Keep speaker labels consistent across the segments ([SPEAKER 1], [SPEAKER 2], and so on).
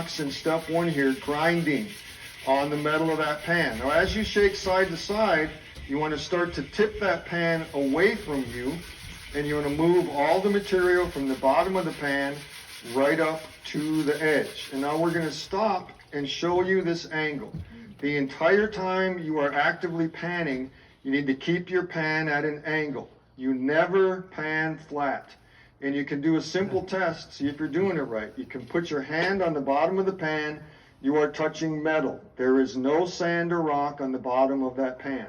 [SPEAKER 1] rocks in step one here grinding on the metal of that pan. Now as you shake side to side, you want to start to tip that pan away from you, and you want to move all the material from the bottom of the pan right up to the edge. And now we're going to stop and show you this angle. The entire time you are actively panning, you need to keep your pan at an angle. You never pan flat. And you can do a simple test, see if you're doing it right. You can put your hand on the bottom of the pan. You are touching metal. There is no sand or rock on the bottom of that pan.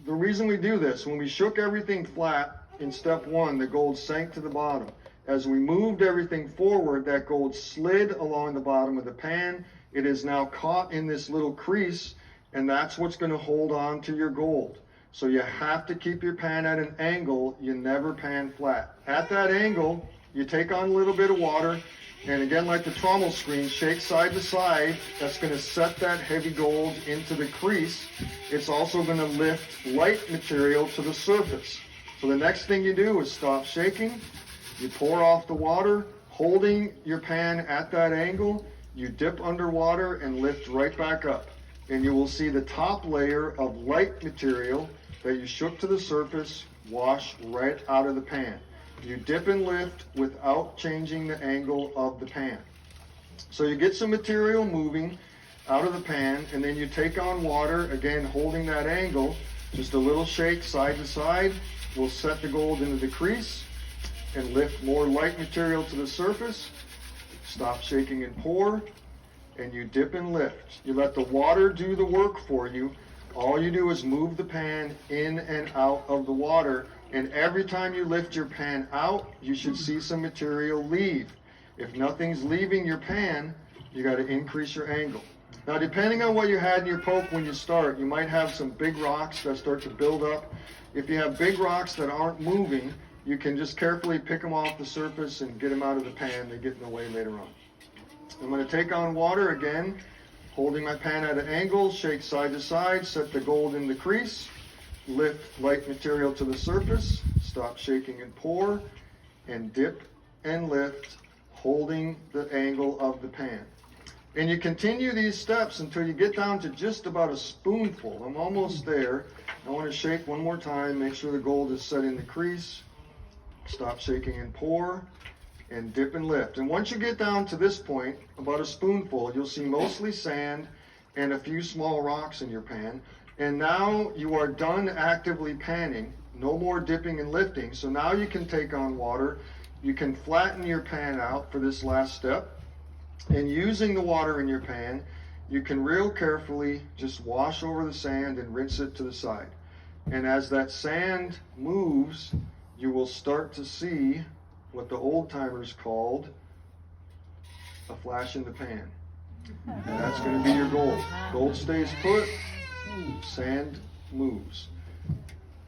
[SPEAKER 1] The reason we do this, when we shook everything flat in step one, the gold sank to the bottom. As we moved everything forward, that gold slid along the bottom of the pan. It is now caught in this little crease, and that's what's going to hold on to your gold. So you have to keep your pan at an angle. You never pan flat. At that angle, you take on a little bit of water, and again, like the trommel screen, shake side to side. That's going to set that heavy gold into the crease. It's also going to lift light material to the surface. So the next thing you do is stop shaking. You pour off the water, holding your pan at that angle. You dip underwater and lift right back up. And you will see the top layer of light material that you shook to the surface wash right out of the pan. You dip and lift without changing the angle of the pan. So you get some material moving out of the pan, and then you take on water, again holding that angle. Just a little shake side to side will set the gold into the crease and lift more light material to the surface. Stop shaking and pour, and you dip and lift. You let the water do the work for you. All you do is move the pan in and out of the water, and every time you lift your pan out, you should see some material leave. If nothing's leaving your pan, you got to increase your angle. Now, depending on what you had in your poke when you start, you might have some big rocks that start to build up. If you have big rocks that aren't moving, you can just carefully pick them off the surface and get them out of the pan. They get in the way later on. I'm going to take on water again, holding my pan at an angle, shake side to side, set the gold in the crease, lift light material to the surface, stop shaking and pour, and dip and lift, holding the angle of the pan. And you continue these steps until you get down to just about a spoonful. I'm almost there. I want to shake one more time, make sure the gold is set in the crease, stop shaking and pour, and dip and lift. And once you get down to this point, about a spoonful, you'll see mostly sand and a few small rocks in your pan. And now you are done actively panning, no more dipping and lifting. So now you can take on water. You can flatten your pan out for this last step. And using the water in your pan, you can real carefully just wash over the sand and rinse it to the side. And as that sand moves, you will start to see what the old timers called a flash in the pan. And that's going to be your gold. Gold stays put, sand moves.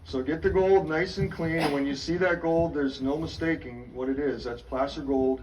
[SPEAKER 1] So get the gold nice and clean, and when you see that gold, there's no mistaking what it is. That's placer gold.